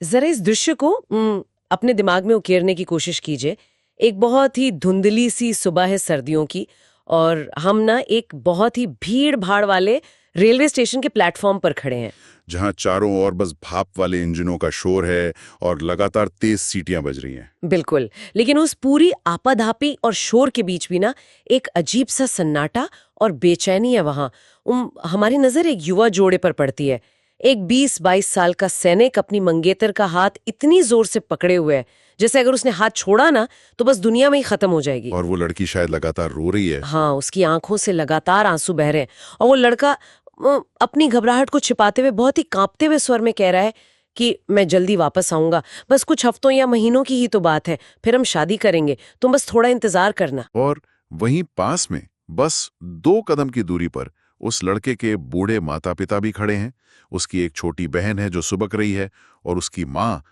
जरा इस दृश्य को अपने दिमाग में उकेरने की कोशिश कीजिए। एक बहुत ही धुंधली सी सुबह है सर्दियों की, और हम ना एक बहुत ही भीड़ भाड़ वाले रेलवे स्टेशन के प्लेटफॉर्म पर खड़े हैं, जहां चारों ओर बस भाप वाले इंजनों का शोर है और लगातार तेज सीटियां बज रही हैं। बिल्कुल। लेकिन उस पूरी आपाधापी और शोर के बीच भी ना एक अजीब सा सन्नाटा और बेचैनी है वहां। हमारी नजर एक युवा जोड़े पर पड़ती है। एक 20-22 साल का सैनिक अपनी मंगेतर का हाथ इतनी जोर से पकड़े हुए है जैसे अगर उसने हाथ छोड़ा ना तो बस दुनिया में ही खत्म हो जाएगी। और वो लड़की शायद लगातार रो रही है। हाँ, उसकी आंखों से लगातार आंसू बह रहे हैं, और वो लड़का अपनी घबराहट को छिपाते हुए बहुत ही कांपते हुए स्वर में कह रहा है कि मैं जल्दी वापस आऊंगा, बस कुछ हफ्तों या महीनों की ही तो बात है, फिर हम शादी करेंगे, तुम बस थोड़ा इंतजार करना। और वहीं पास में बस 2 कदम की दूरी पर उस लड़के के बूढ़े माता पिता भी खड़े हैं। उसकी एक छोटी बहन है जो सुबक रही है, और उसकी माँ,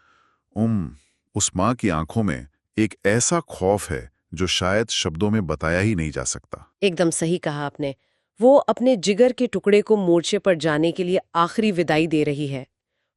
उस माँ की आंखों में एक ऐसा खौफ है जो शायद शब्दों में बताया ही नहीं जा सकता। एकदम सही कहा आपने। वो अपने जिगर के टुकड़े को मोर्चे पर जाने के लिए आखिरी विदाई दे रही है,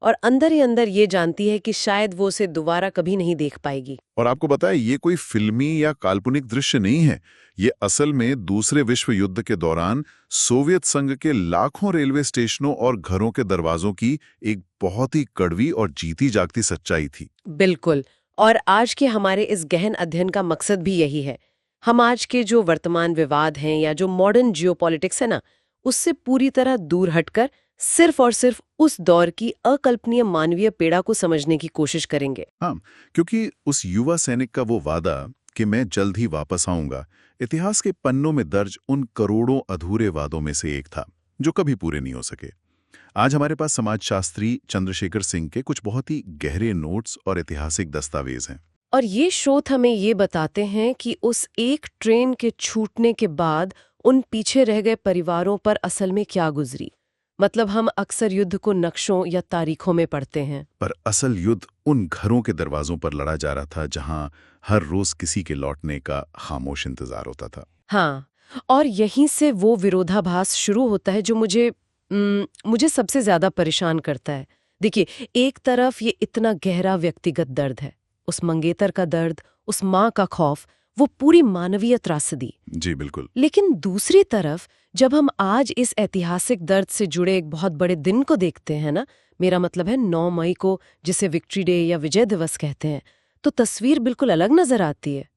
और अंदर ही अंदर ये जानती है कि शायद वो उसे दोबारा कभी नहीं देख पाएगी। और आपको बताया, ये कोई फिल्मी या काल्पनिक दृश्य नहीं है। ये असल में दूसरे विश्व युद्ध के दौरान सोवियत संघ के लाखों रेलवे स्टेशनों और घरों के दरवाजों की एक बहुत ही कड़वी और जीती जागती सच्चाई थी। बिल्कुल। और आज के हमारे इस गहन अध्ययन का मकसद भी यही है। हम आज के जो वर्तमान विवाद हैं या जो मॉडर्न जियोपॉलिटिक्स है ना, उससे पूरी तरह दूर हटकर सिर्फ और सिर्फ उस दौर की अकल्पनीय मानवीय पीड़ा को समझने की कोशिश करेंगे। हाँ, क्योंकि उस युवा सैनिक का वो वादा कि मैं जल्द ही वापस आऊंगा, इतिहास के पन्नों में दर्ज उन करोड़ों अधूरे वादों में से एक था जो कभी पूरे नहीं हो सके। आज हमारे पास समाजशास्त्री चंद्रशेखर सिंह के कुछ बहुत ही गहरे नोट्स और ऐतिहासिक दस्तावेज हैं। और ये शोध हमें ये बताते हैं कि उस एक ट्रेन के छूटने के बाद उन पीछे रह गए परिवारों पर असल में क्या गुजरी। मतलब हम अक्सर युद्ध को नक्शों या तारीखों में पढ़ते हैं, पर असल युद्ध उन घरों के दरवाजों पर लड़ा जा रहा था जहां हर रोज किसी के लौटने का खामोश इंतजार होता था। हाँ। और यहीं से वो विरोधाभास शुरू होता है जो मुझे सबसे ज्यादा परेशान करता है। देखिए, एक तरफ ये इतना गहरा व्यक्तिगत दर्द है, उस मंगेतर का दर्द, उस माँ का खौफ, वो पूरी मानवीय त्रासदी। जी बिल्कुल। लेकिन दूसरी तरफ जब हम आज इस ऐतिहासिक दर्द से जुड़े एक बहुत बड़े दिन को देखते हैं ना, मेरा मतलब है 9 मई को, जिसे विक्ट्री डे या विजय दिवस कहते हैं, तो तस्वीर बिल्कुल अलग नजर आती है।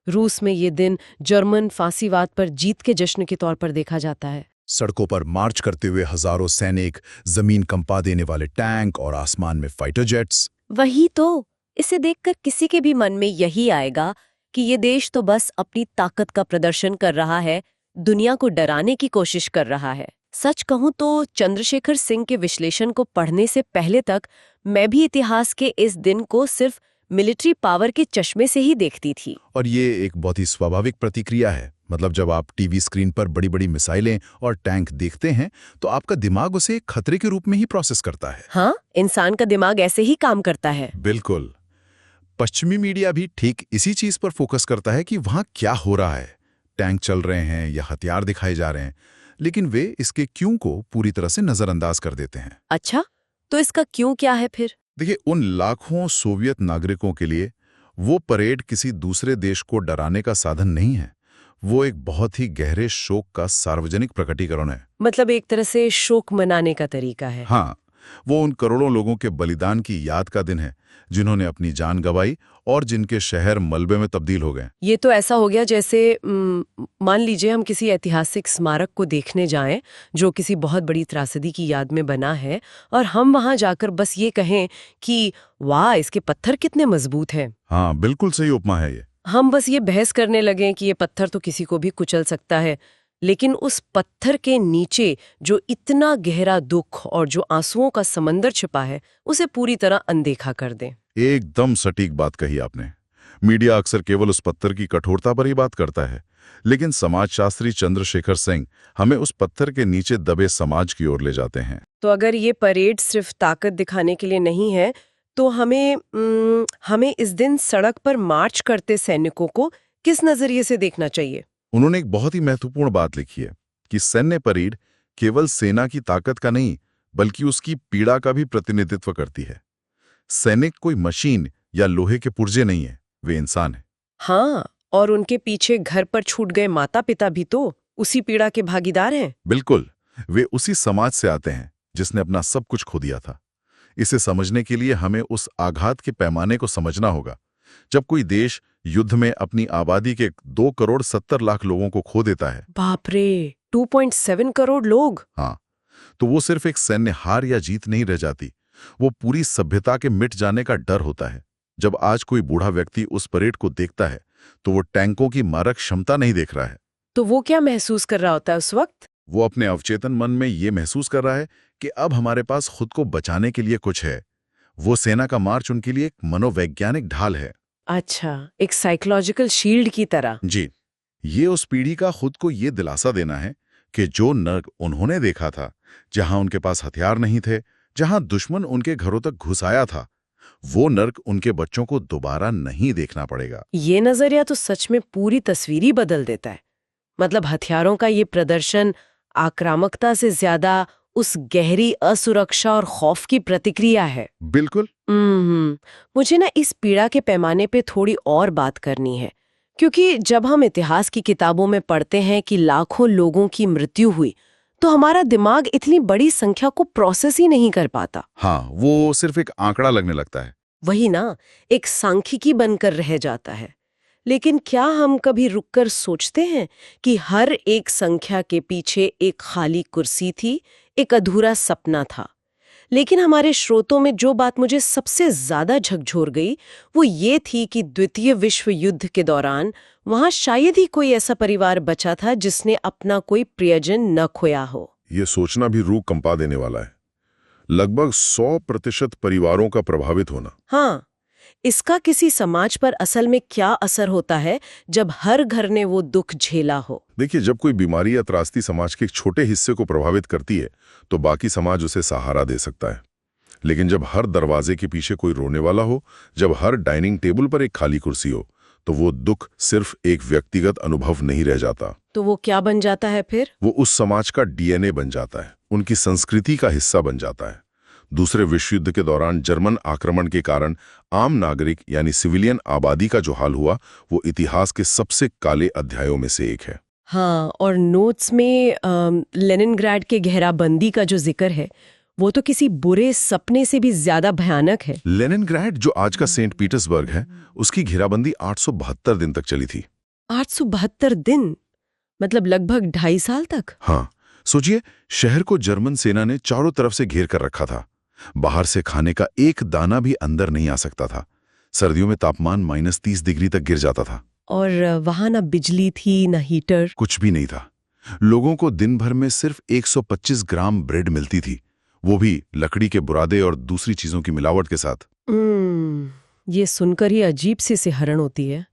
रूस में ये दिन जर्मन फांसीवाद पर जीत के जश्न के तौर पर देखा जाता है। सड़कों पर मार्च करते हुए हजारों सैनिक, जमीन कंपा देने वाले टैंक और आसमान में फाइटर जेट्स। वही तो, इसे देखकर किसी के भी मन में यही आएगा कि ये देश तो बस अपनी ताकत का प्रदर्शन कर रहा है, दुनिया को डराने की कोशिश कर रहा है। सच कहूं तो चंद्रशेखर सिंह के विश्लेषण को पढ़ने से पहले तक मैं भी इतिहास के इस दिन को सिर्फ मिलिट्री पावर के चश्मे से ही देखती थी। और ये एक बहुत ही स्वाभाविक प्रतिक्रिया है। मतलब जब आप टीवी स्क्रीन पर बड़ी बड़ी मिसाइलें और टैंक देखते हैं तो आपका दिमाग उसे एक खतरे के रूप में ही प्रोसेस करता है। हाँ, इंसान का दिमाग ऐसे ही काम करता है। बिल्कुल। पश्चिमी मीडिया भी ठीक इसी चीज पर फोकस करता है कि वहां क्या हो रहा है, टैंक चल रहे हैं या हथियार दिखाए जा रहे हैं, लेकिन वे इसके क्यों को पूरी तरह से नजरअंदाज कर देते हैं। अच्छा, तो इसका क्यों क्या है फिर? देखिए, उन लाखों सोवियत नागरिकों के लिए वो परेड किसी दूसरे देश को डराने का साधन नहीं है, वो एक बहुत ही गहरे शोक का सार्वजनिक प्रकटीकरण है। मतलब एक तरह से शोक मनाने का तरीका है। हाँ, वो उन करोड़ों लोगों के बलिदान की याद का दिन है जिन्होंने अपनी जान गंवाई और जिनके शहर मलबे में तब्दील हो गए। ये तो ऐसा हो गया जैसे मान लीजिए हम किसी ऐतिहासिक स्मारक को देखने जाएं जो किसी बहुत बड़ी त्रासदी की याद में बना है, और हम वहां जाकर बस ये कहें कि वाह, इसके पत्थर कितने मजबूत हैं। हाँ, बिल्कुल सही उपमा है ये। हम बस ये बहस करने लगें कि ये पत्थर तो किसी को भी कुचल सकता है, लेकिन उस पत्थर के नीचे जो इतना गहरा दुख और जो आंसुओं का समंदर छिपा है, उसे पूरी तरह अनदेखा कर दें। एकदम सटीक बात कही आपने। मीडिया अक्सर केवल उस पत्थर की कठोरता पर ही बात करता है, लेकिन समाजशास्त्री चंद्रशेखर सिंह हमें उस पत्थर के नीचे दबे समाज की ओर ले जाते हैं। तो अगर ये परेड सिर्फ ताकत दिखाने के लिए नहीं है, तो हमें इस दिन सड़क पर मार्च करते सैनिकों को किस नजरिए से देखना चाहिए? उन्होंने एक बहुत ही महत्वपूर्ण बात लिखी है कि सैन्य परेड केवल सेना की ताकत का नहीं, बल्कि उसकी पीड़ा का भी प्रतिनिधित्व करती है। सैनिक कोई मशीन या लोहे के पुर्जे नहीं है, वे इंसान है। हाँ, और उनके पीछे घर पर छूट गए माता पिता भी तो उसी पीड़ा के भागीदार हैं। बिल्कुल, वे उसी समाज से आते हैं जिसने अपना सब कुछ खो दिया था। इसे समझने के लिए हमें उस आघात के पैमाने को समझना होगा। जब कोई देश युद्ध में अपनी आबादी के 2,70,00,000 लोगों को खो देता है, बाप रे, 2.7 करोड़ लोग। हाँ, तो वो सिर्फ एक सैन्य हार या जीत नहीं रह जाती, वो पूरी सभ्यता के मिट जाने का डर होता है। जब आज कोई बूढ़ा व्यक्ति उस परेड को देखता है तो वो टैंकों की मारक क्षमता नहीं देख रहा है। तो वो क्या महसूस कर रहा होता है उस वक्त? वो अपने अवचेतन मन में ये महसूस कर रहा है कि अब हमारे पास खुद को बचाने के लिए कुछ है। वो सेना का मार्च उनके लिए एक मनोवैज्ञानिक ढाल है। अच्छा, एक साइकोलॉजिकल शील्ड की तरह। जी, ये उस पीढ़ी का खुद को ये दिलासा देना है कि जो नर्क उन्होंने देखा था, जहां उनके पास हथियार नहीं थे, जहां दुश्मन उनके घरों तक घुस आया था, वो नर्क उनके बच्चों को दोबारा नहीं देखना पड़ेगा। ये नजरिया तो सच में पूरी तस्वीर ही बदल देता है। मतलब हथियारों का ये प्रदर्शन आक्रामकता से ज्यादा उस गहरी असुरक्षा और खौफ की प्रतिक्रिया है। बिल्कुल। मुझे ना इस पीड़ा के पैमाने पे थोड़ी और बात करनी है, क्योंकि जब हम इतिहास की किताबों में पढ़ते हैं कि लाखों लोगों की मृत्यु हुई, तो हमारा दिमाग इतनी बड़ी संख्या को प्रोसेस ही नहीं कर पाता। हाँ, वो सिर्फ एक आंकड़ा लगने लगता है। वही ना, एक सांख्यिकी बनकर रह जाता है। लेकिन क्या हम कभी रुककर सोचते हैं कि हर एक संख्या के पीछे एक खाली कुर्सी थी, एक अधूरा सपना था? लेकिन हमारे स्रोतों में जो बात मुझे सबसे ज्यादा झकझोर गई वो ये थी कि द्वितीय विश्व युद्ध के दौरान वहां शायद ही कोई ऐसा परिवार बचा था जिसने अपना कोई प्रियजन न खोया हो। ये सोचना भी रूह कंपा देने वाला है। लगभग 100% परिवारों का प्रभावित होना। हाँ, इसका किसी समाज पर असल में क्या असर होता है जब हर घर ने वो दुख झेला हो? देखिए, जब कोई बीमारी या त्रासदी समाज के एक छोटे हिस्से को प्रभावित करती है तो बाकी समाज उसे सहारा दे सकता है। लेकिन जब हर दरवाजे के पीछे कोई रोने वाला हो, जब हर डाइनिंग टेबल पर एक खाली कुर्सी हो, तो वो दुख सिर्फ एक व्यक्तिगत अनुभव नहीं रह जाता। तो वो क्या बन जाता है फिर? वो उस समाज का डीएनए बन जाता है, उनकी संस्कृति का हिस्सा बन जाता है। दूसरे विश्व युद्ध के दौरान जर्मन आक्रमण के कारण आम नागरिक यानी सिविलियन आबादी का जो हाल हुआ, वो इतिहास के सबसे काले अध्यायों में से एक है। हाँ, और नोट्स में लेनिनग्राड के घेराबंदी का जो जिक्र है वो तो किसी बुरे सपने से भी ज्यादा भयानक है। लेनिनग्राड, जो आज का सेंट पीटर्सबर्ग है, उसकी घेराबंदी 872 दिन तक चली थी। 872 दिन? मतलब लगभग 2.5 साल तक? हाँ, सोचिए, शहर को जर्मन सेना ने चारों तरफ से घेर कर रखा था। बाहर से खाने का एक दाना भी अंदर नहीं आ सकता था। सर्दियों में तापमान -30 डिग्री तक गिर जाता था। और वहां ना बिजली थी, ना हीटर, कुछ भी नहीं था। लोगों को दिन भर में सिर्फ 125 ग्राम ब्रेड मिलती थी, वो भी लकड़ी के बुरादे और दूसरी चीजों की मिलावट के साथ। ये सुनकर ही अजीब सी सिहरन होती है।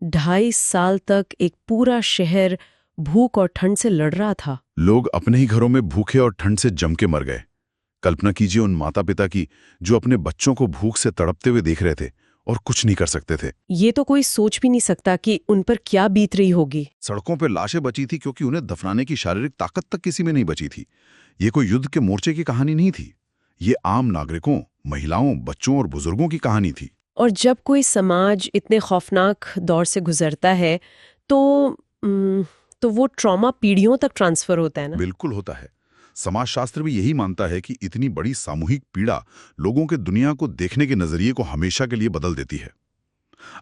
2.5 साल तक एक पूरा शहर भूख और ठंड से लड़ रहा था। लोग अपने ही घरों में भूखे और ठंड से जम के मर गए। कल्पना कीजिए उन माता पिता की जो अपने बच्चों को भूख से तड़पते हुए देख रहे थे और कुछ नहीं कर सकते थे। ये तो कोई सोच भी नहीं सकता कि उन पर क्या बीत रही होगी। सड़कों पर लाशें बची थी क्योंकि उन्हें दफनाने की शारीरिक ताकत तक किसी में नहीं बची थी। ये कोई युद्ध के मोर्चे की कहानी नहीं थी, ये आम नागरिकों, महिलाओं, बच्चों और बुजुर्गों की कहानी थी। और जब कोई समाज इतने खौफनाक दौर से गुजरता है तो वो ट्रॉमा पीढ़ियों तक ट्रांसफर होता है ना? बिल्कुल होता है। समाजशास्त्र भी यही मानता है कि इतनी बड़ी सामूहिक पीड़ा लोगों के दुनिया को देखने के नजरिए को हमेशा के लिए बदल देती है।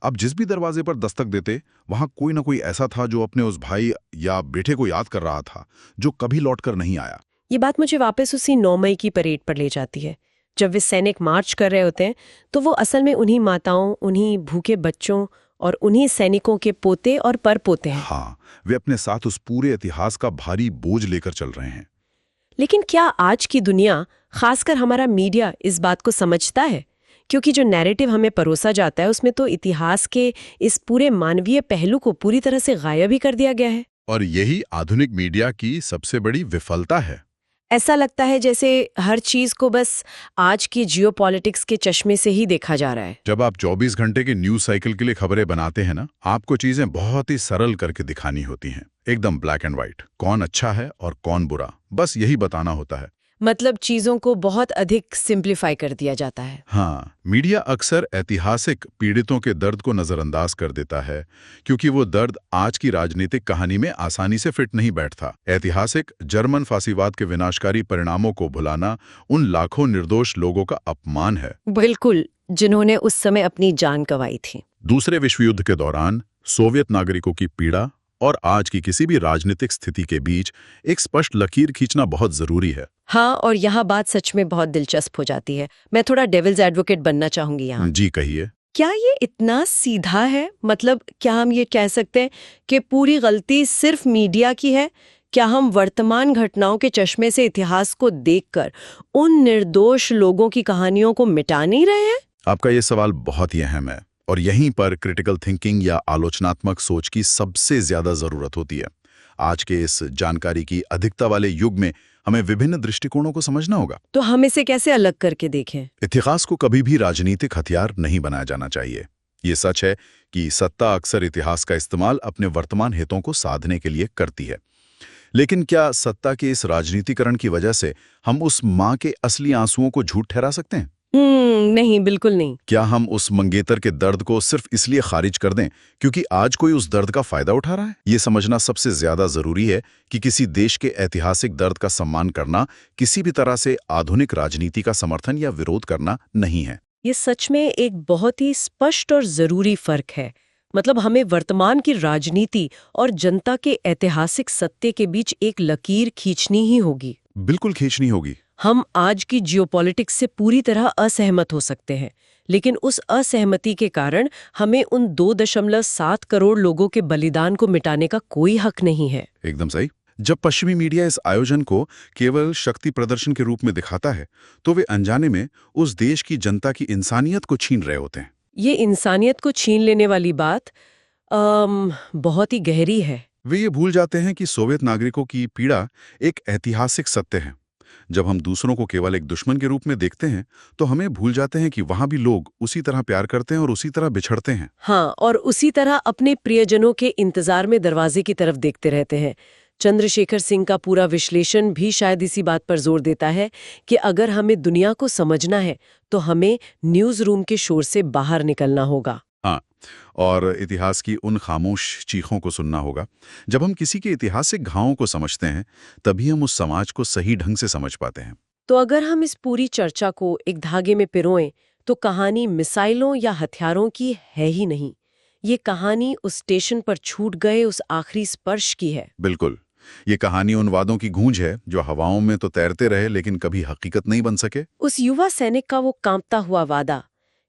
अब जिस भी दरवाजे पर दस्तक देते, वहां कोई ना कोई ऐसा था जो अपने उस भाई या बेटे को याद कर रहा था, जो कभी लौटकर नहीं आया। ये बात मुझे वापस उसी 9 मई की परेड पर ले जाती है। जब वे सैनिक मार्च कर रहे होते हैं तो वो असल में उन्हीं माताओं, उन्हीं भूखे बच्चों और उन्हीं सैनिकों के पोते और परपोते हैं। हाँ, वे अपने साथ उस पूरे इतिहास का भारी बोझ लेकर चल रहे हैं। लेकिन क्या आज की दुनिया, खासकर हमारा मीडिया, इस बात को समझता है? क्योंकि जो नैरेटिव हमें परोसा जाता है उसमें तो इतिहास के इस पूरे मानवीय पहलू को पूरी तरह से गायब ही कर दिया गया है। और यही आधुनिक मीडिया की सबसे बड़ी विफलता है। ऐसा लगता है जैसे हर चीज को बस आज की जियोपॉलिटिक्स के चश्मे से ही देखा जा रहा है। जब आप 24 घंटे के न्यूज साइकिल के लिए खबरें बनाते हैं ना, आपको चीजें बहुत ही सरल करके दिखानी होती हैं, एकदम ब्लैक एंड व्हाइट। कौन अच्छा है और कौन बुरा, बस यही बताना होता है। मतलब चीजों को बहुत अधिक सिंप्लीफाई कर दिया जाता है। हाँ, मीडिया अक्सर ऐतिहासिक पीड़ितों के दर्द को नजरअंदाज कर देता है क्योंकि वो दर्द आज की राजनीतिक कहानी में आसानी से फिट नहीं बैठता। ऐतिहासिक जर्मन फांसीवाद के विनाशकारी परिणामों को भुलाना उन लाखों निर्दोष लोगों का अपमान है। बिल्कुल, जिन्होंने उस समय अपनी जान गंवाई थी। दूसरे विश्व युद्ध के दौरान सोवियत नागरिकों की पीड़ा और आज की किसी भी राजनीतिक स्थिति के बीच एक स्पष्ट लकीर खींचना बहुत जरूरी है। हाँ, और यहाँ बात सच में बहुत दिलचस्प हो जाती है। मैं थोड़ा डेविल्स एडवोकेट बनना चाहूंगी यहाँ। जी कहिए। क्या ये इतना सीधा है? मतलब क्या हम ये कह सकते हैं कि पूरी गलती सिर्फ मीडिया की है? क्या हम वर्तमान घटनाओं के चश्मे से इतिहास को देखकर उन निर्दोष लोगों की कहानियों को मिटा नहीं रहे हैं? आपका ये सवाल बहुत ही अहम है और यहीं पर क्रिटिकल थिंकिंग या आलोचनात्मक सोच की सबसे ज्यादा जरूरत होती है। आज के इस जानकारी की अधिकता वाले युग में हमें विभिन्न दृष्टिकोणों को समझना होगा। तो हम इसे कैसे अलग करके देखें? इतिहास को कभी भी राजनीतिक हथियार नहीं बनाया जाना चाहिए। ये सच है कि सत्ता अक्सर इतिहास का इस्तेमाल अपने वर्तमान हितों को साधने के लिए करती है, लेकिन क्या सत्ता के इस राजनीतिकरण की वजह से हम उस मां के असली आंसुओं को झूठ ठहरा सकते हैं? नहीं, बिल्कुल नहीं। क्या हम उस मंगेतर के दर्द को सिर्फ इसलिए खारिज कर दें क्योंकि आज कोई उस दर्द का फायदा उठा रहा है? ये समझना सबसे ज्यादा जरूरी है कि किसी देश के ऐतिहासिक दर्द का सम्मान करना किसी भी तरह से आधुनिक राजनीति का समर्थन या विरोध करना नहीं है। ये सच में एक बहुत ही स्पष्ट और जरूरी फर्क है। मतलब हमें वर्तमान की राजनीति और जनता के ऐतिहासिक सत्य के बीच एक लकीर खींचनी ही होगी। बिल्कुल खींचनी होगी। हम आज की जियोपॉलिटिक्स से पूरी तरह असहमत हो सकते हैं, लेकिन उस असहमति के कारण हमें उन 2.7 करोड़ लोगों के बलिदान को मिटाने का कोई हक नहीं है। एकदम सही। जब पश्चिमी मीडिया इस आयोजन को केवल शक्ति प्रदर्शन के रूप में दिखाता है तो वे अनजाने में उस देश की जनता की इंसानियत को छीन रहे होते हैं। ये इंसानियत को छीन लेने वाली बात बहुत ही गहरी है। वे ये भूल जाते हैं कि सोवियत नागरिकों की पीड़ा एक ऐतिहासिक सत्य है। जब हम दूसरों को केवल एक दुश्मन के रूप में देखते हैं तो हमें भूल जाते हैं कि वहां भी लोग उसी तरह प्यार करते हैं और उसी तरह बिछड़ते हैं। हाँ, और उसी तरह अपने प्रियजनों के इंतजार में दरवाजे की तरफ देखते रहते हैं। चंद्रशेखर सिंह का पूरा विश्लेषण भी शायद इसी बात पर जोर देता है कि अगर हमें दुनिया को समझना है तो हमें न्यूज रूम के शोर से बाहर निकलना होगा। हाँ, और इतिहास की उन खामोश चीखों को सुनना होगा। जब हम किसी के ऐतिहासिक घावों को समझते हैं तभी हम उस समाज को सही ढंग से समझ पाते हैं। तो अगर हम इस पूरी चर्चा को एक धागे में पिरोएं तो कहानी मिसाइलों या हथियारों की है ही नहीं। ये कहानी उस स्टेशन पर छूट गए उस आखिरी स्पर्श की है। बिल्कुल, ये कहानी उन वादों की गूंज है जो हवाओं में तो तैरते रहे लेकिन कभी हकीकत नहीं बन सके। उस युवा सैनिक का वो कांपता हुआ वादा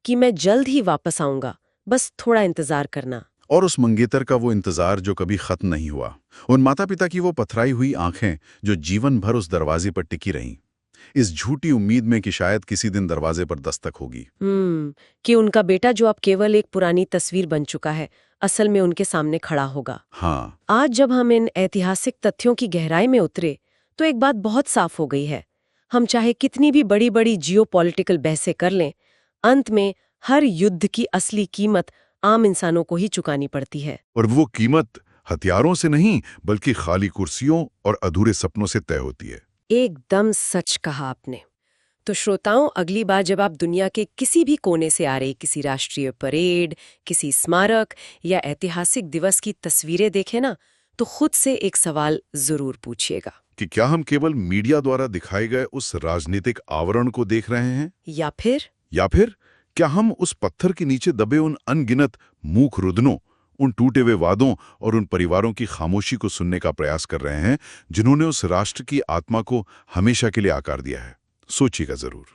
कि मैं जल्द ही वापस आऊंगा, बस थोड़ा इंतजार करना। और उस मंगेतर का वो इंतजार जो कभी खत्म नहीं हुआ। उन माता पिता की वो पथराई हुई आंखें जो जीवन भर उस दरवाजे पर टिकी रहीं, इस झूठी उम्मीद में कि शायद किसी दिन दरवाजे पर दस्तक होगी। कि उनका बेटा जो अब केवल एक पुरानी तस्वीर बन चुका है असल में उनके सामने खड़ा होगा। हाँ, आज जब हम इन ऐतिहासिक तथ्यों की गहराई में उतरे तो एक बात बहुत साफ हो गई है। हम चाहे कितनी भी बड़ी बड़ी जियोपॉलिटिकल बहसें कर लें, अंत में हर युद्ध की असली कीमत आम इंसानों को ही चुकानी पड़ती है। और वो कीमत हथियारों से नहीं बल्कि खाली कुर्सियों और अधूरे सपनों से तय होती है। एकदम सच कहा आपने। तो श्रोताओं, अगली बार जब आप दुनिया के किसी भी कोने से आ रही किसी राष्ट्रीय परेड, किसी स्मारक या ऐतिहासिक दिवस की तस्वीरें देखें ना, तो खुद से एक सवाल जरूर पूछिएगा कि क्या हम केवल मीडिया द्वारा दिखाए गए उस राजनीतिक आवरण को देख रहे हैं, या फिर क्या हम उस पत्थर के नीचे दबे उन अनगिनत मूक रुदनों, उन टूटे हुए वादों और उन परिवारों की खामोशी को सुनने का प्रयास कर रहे हैं जिन्होंने उस राष्ट्र की आत्मा को हमेशा के लिए आकार दिया है। सोचिएगा जरूर।